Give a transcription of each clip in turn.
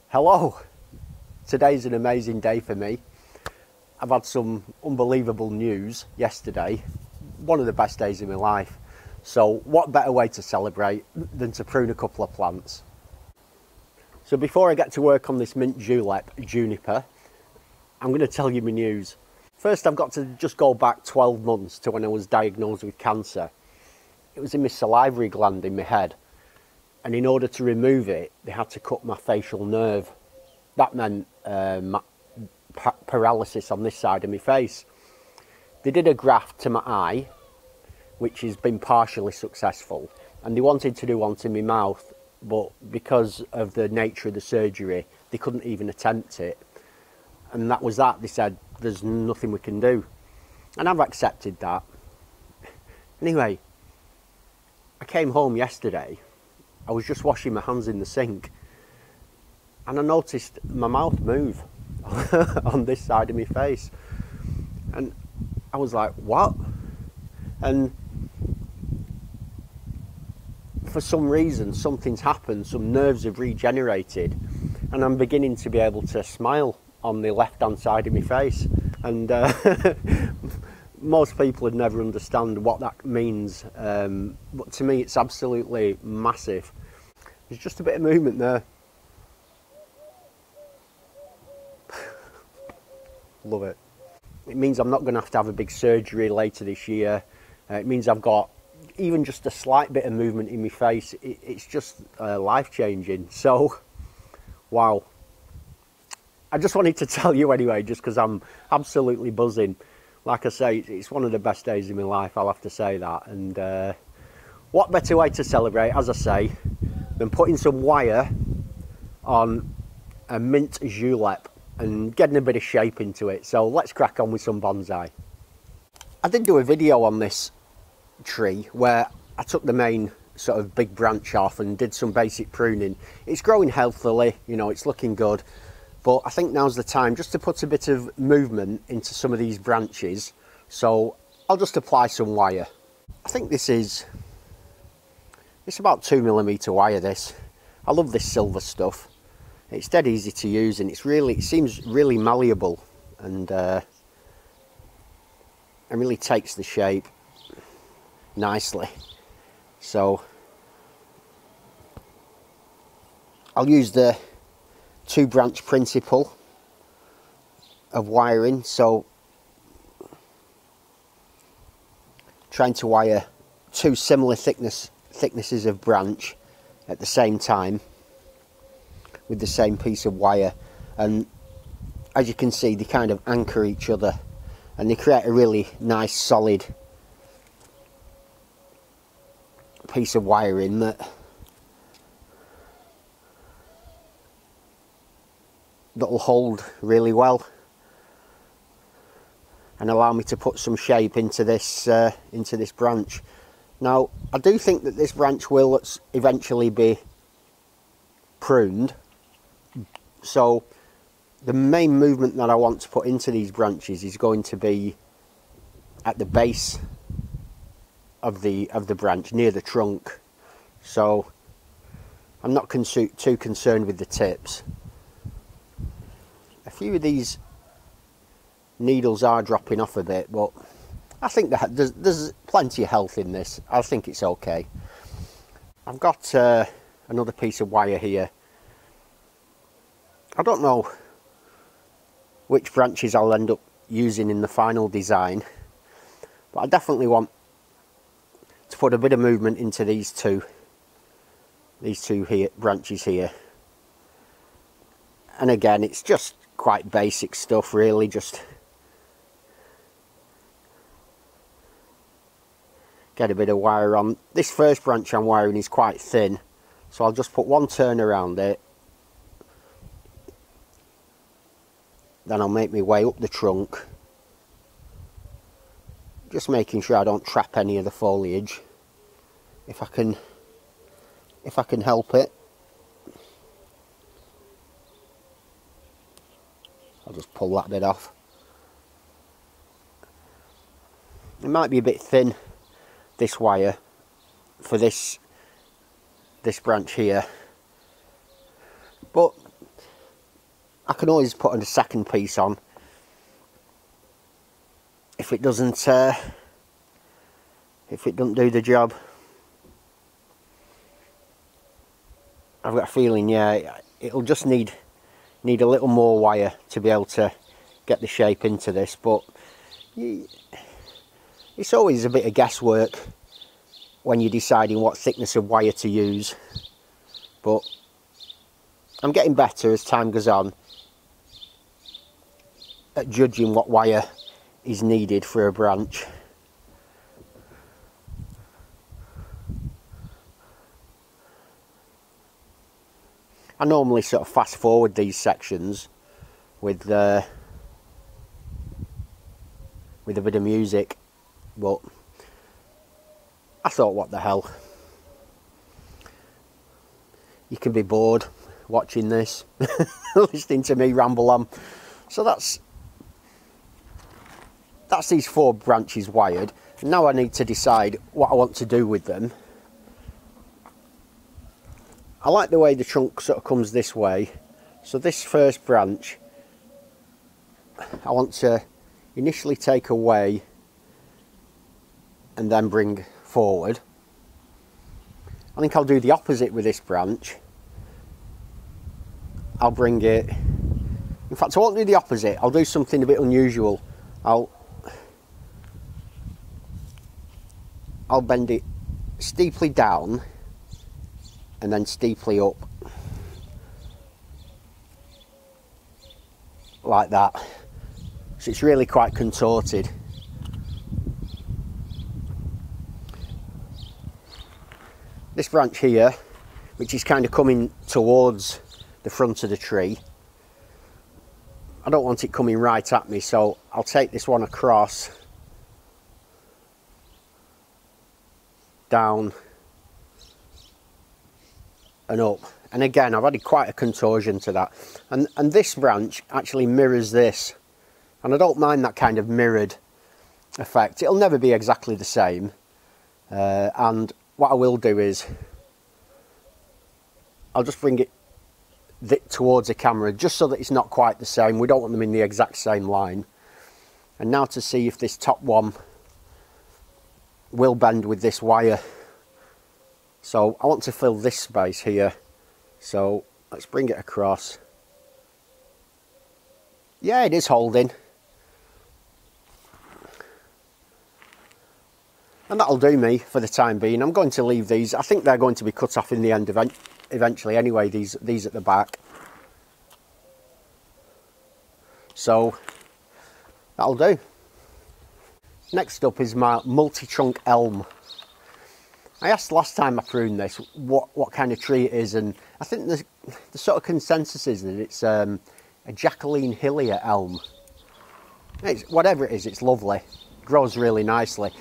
Hello, today's an amazing day for me. I've had some unbelievable news yesterday, one of the best days of my life. So what better way to celebrate than to prune a couple of plants. So before I get to work on this mint julep, juniper, I'm going to tell you my news. First, I've got to just go back 12 months to when I was diagnosed with cancer. It was in my salivary gland in my head. And in order to remove it, they had to cut my facial nerve. That meant paralysis on this side of my face. They did a graft to my eye, which has been partially successful. And they wanted to do one to my mouth, but because of the nature of the surgery, they couldn't even attempt it. And that was that. They said, there's nothing we can do. And I've accepted that. Anyway, I came home yesterday. I was just washing my hands in the sink and I noticed my mouth move on this side of my face. And I was like, what? And for some reason, something's happened, some nerves have regenerated, and I'm beginning to be able to smile on the left-hand side of my face. And most people would never understand what that means, but to me it's absolutely massive. There's just a bit of movement there. Love it. It means I'm not going to have a big surgery later this year. It means I've got even just a slight bit of movement in my face. It's just life-changing. So, wow. I just wanted to tell you anyway, just because I'm absolutely buzzing. Like I say, it's one of the best days of my life, I'll have to say that. And what better way to celebrate, as I say, than putting some wire on a mint julep and getting a bit of shape into it. So let's crack on with some bonsai. I did do a video on this tree where I took the main sort of big branch off and did some basic pruning. It's growing healthily, you know, it's looking good. But I think now's the time just to put a bit of movement into some of these branches. So I'll just apply some wire. I think it's about 2mm wire, this. I love this silver stuff. It's dead easy to use and it seems really malleable and it really takes the shape nicely. So I'll use the 2-branch principle of wiring, so trying to wire 2 similar thicknesses of branch at the same time with the same piece of wire, and as you can see they kind of anchor each other and they create a really nice solid piece of wiring that'll hold really well and allow me to put some shape into this branch. Now I do think that this branch will eventually be pruned, so the main movement that I want to put into these branches is going to be at the base of the branch, near the trunk. So I'm not too concerned with the tips. A few of these needles are dropping off a bit, but I think that there's plenty of health in this. I think it's okay. I've got another piece of wire here. I don't know which branches I'll end up using in the final design, but I definitely want to put a bit of movement into these two here, branches here. And again, it's just quite basic stuff really, just get a bit of wire on. This first branch I'm wiring is quite thin, so I'll just put one turn around it, then I'll make my way up the trunk, just making sure I don't trap any of the foliage if I can help it. I'll just pull that bit off. It might be a bit thin, this wire, for this branch here, but can always put a second piece on if it doesn't do the job. I've got a feeling, yeah, it'll just need a little more wire to be able to get the shape into this, but it's always a bit of guesswork when you're deciding what thickness of wire to use. But I'm getting better as time goes on at judging what wire is needed for a branch. I normally sort of fast forward these sections with a bit of music, but I thought, what the hell, you can be bored watching this listening to me ramble on. So that's these 4 branches wired. And now I need to decide what I want to do with them. I like the way the trunk sort of comes this way, so this first branch I want to initially take away and then bring forward. I think I'll do the opposite with this branch. I'll bring it, in fact I won't do the opposite, I'll do something a bit unusual. I'll bend it steeply down and then steeply up, like that, so it's really quite contorted. This branch here, which is kind of coming towards the front of the tree, I don't want it coming right at me, so I'll take this one across, down and up, and again I've added quite a contortion to that, and this branch actually mirrors this, and I don't mind that kind of mirrored effect. It'll never be exactly the same, and what I will do is I'll just bring it towards the camera just so that it's not quite the same. We don't want them in the exact same line. And now to see if this top one will bend with this wire. So I want to fill this space here, so let's bring it across. Yeah, it is holding, and that'll do me for the time being. I'm going to leave these. I think they're going to be cut off in the end eventually anyway, these at the back, so that'll do. Next up is my multi-trunk elm. I asked last time I pruned this what kind of tree it is, and I think the sort of consensus is that it's a Jacqueline Hillier elm. Whatever it is, it's lovely, grows really nicely.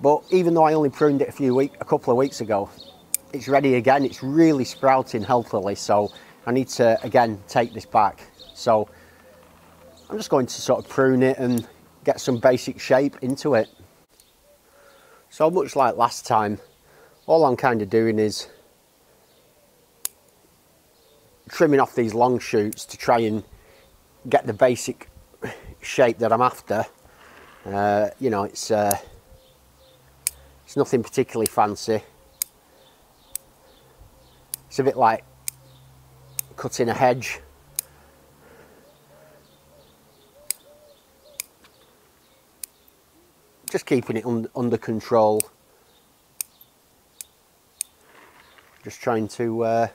But even though I only pruned it a couple of weeks ago, it's ready again. It's really sprouting healthily, so I need to again take this back. So I'm just going to sort of prune it and get some basic shape into it. So much like last time, all I'm kind of doing is trimming off these long shoots to try and get the basic shape that I'm after. You know, it's nothing particularly fancy. It's a bit like cutting a hedge. Just keeping it under control. Just trying to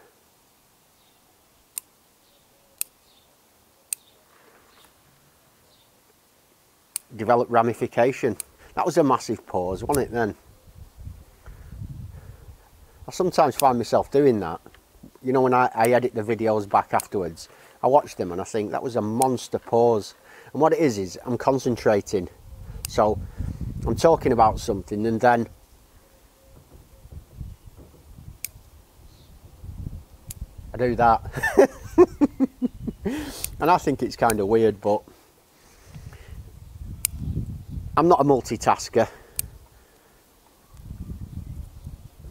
develop ramification. That was a massive pause, wasn't it then? I sometimes find myself doing that. You know, when I edit the videos back afterwards, I watch them and I think that was a monster pause. And what it is I'm concentrating. So I'm talking about something and then I do that. And I think it's kind of weird, but I'm not a multitasker.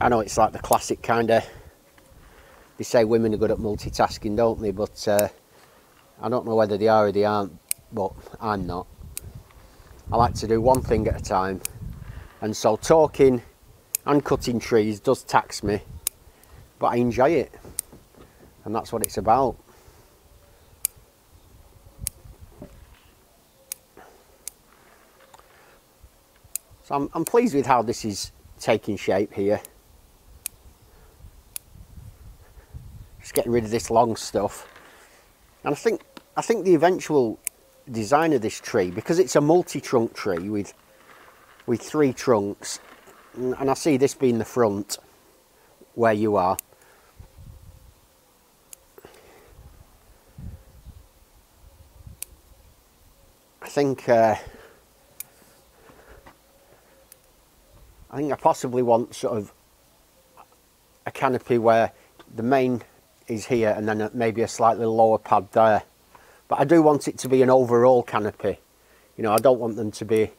I know it's like the classic kind of, they say women are good at multitasking, don't they? But I don't know whether they are or they aren't, but I'm not. I like to do one thing at a time, and so talking and cutting trees does tax me, but I enjoy it, and that's what it's about. So I'm pleased with how this is taking shape here. Just getting rid of this long stuff. And I think the eventual design of this tree, because it's a multi-trunk tree with 3 trunks, and I see this being the front where you are. I think I possibly want sort of a canopy where the main is here and then maybe a slightly lower pad there. But I do want it to be an overall canopy. You know, I don't want them to be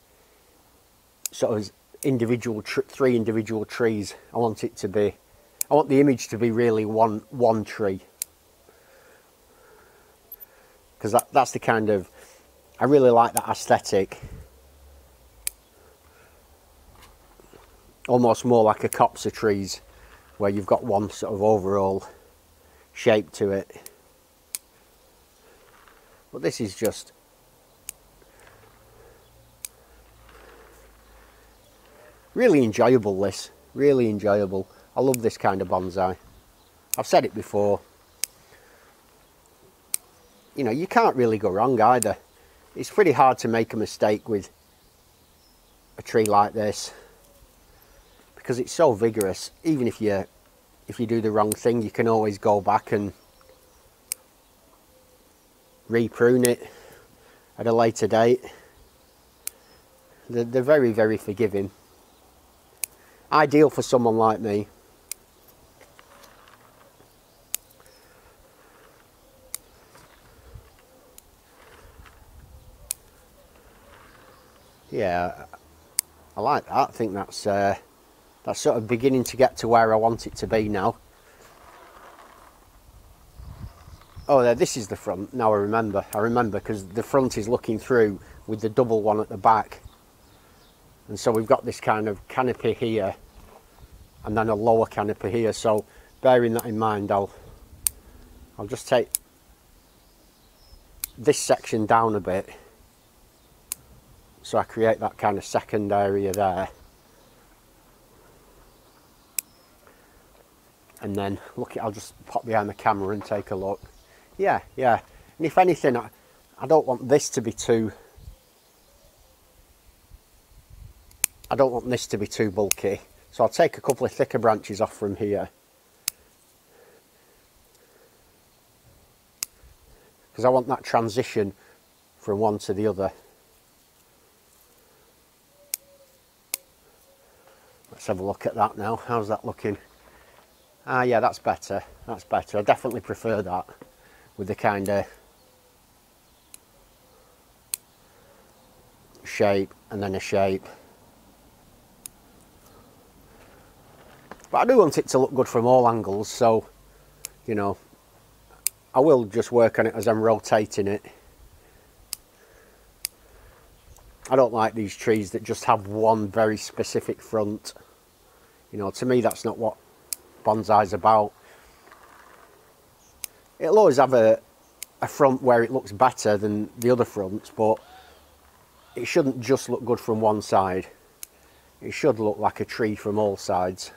sort of individual 3 individual trees. I want the image to be really one tree. Because that's the kind of, I really like that aesthetic. Almost more like a copse of trees, where you've got one sort of overall shape to it. But this is just really enjoyable, this. Really enjoyable. I love this kind of bonsai. I've said it before. You know, you can't really go wrong either. It's pretty hard to make a mistake with a tree like this, because it's so vigorous. Even if you do the wrong thing, you can always go back and re-prune it at a later date. They're very, very forgiving. Ideal for someone like me. Yeah, I like that. I think that's sort of beginning to get to where I want it to be now. Oh, there, this is the front. Now I remember because the front is looking through with the double one at the back. And so we've got this kind of canopy here and then a lower canopy here. So bearing that in mind, I'll just take this section down a bit, so I create that kind of second area there. And then look, I'll just pop behind the camera and take a look. Yeah. And if anything, I don't want this to be too, I don't want this to be too bulky. So I'll take a couple of thicker branches off from here, because I want that transition from one to the other. Let's have a look at that now. How's that looking? Ah, yeah, that's better. That's better. I definitely prefer that, with the kind of shape and then a shape. But I do want it to look good from all angles, so, you know, I will just work on it as I'm rotating it. I don't like these trees that just have one very specific front. You know, to me that's not what bonsai's about. It'll always have a front where it looks better than the other fronts, but it shouldn't just look good from one side. It should look like a tree from all sides.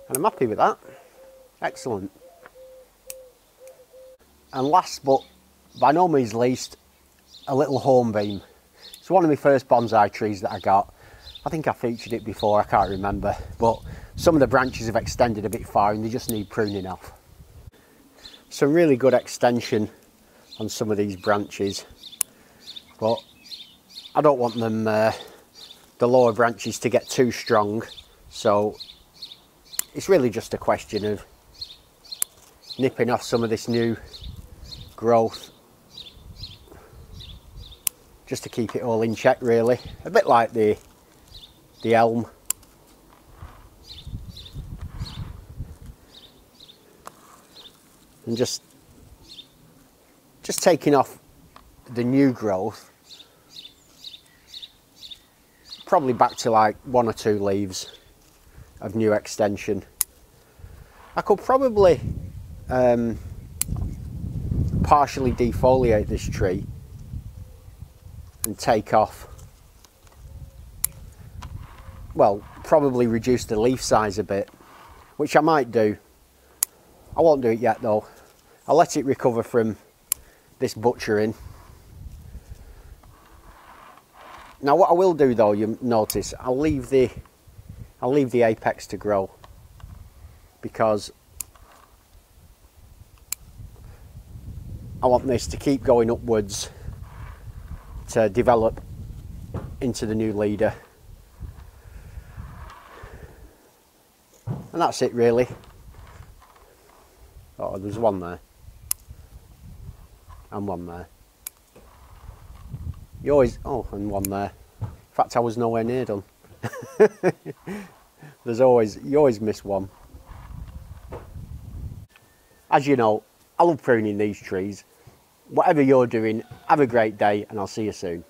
And I'm happy with that. Excellent. And last but by no means least, a little hornbeam. It's one of my first bonsai trees that I got. I think I featured it before, I can't remember, but some of the branches have extended a bit far and they just need pruning off. Some really good extension on some of these branches, but I don't want them, the lower branches to get too strong, so it's really just a question of nipping off some of this new growth just to keep it all in check, really. A bit like the elm. and just taking off the new growth, probably back to like 1 or 2 leaves of new extension. I could probably partially defoliate this tree and take off, well, probably reduce the leaf size a bit, which I might do. I won't do it yet though. I'll let it recover from this butchering. Now what I will do though, you notice, I'll leave the apex to grow, because I want this to keep going upwards to develop into the new leader. And that's it really. Oh, there's one there. And one there. You always, oh, and one there. In fact, I was nowhere near done. You always miss one. As you know, I love pruning these trees. Whatever you're doing, have a great day, and I'll see you soon.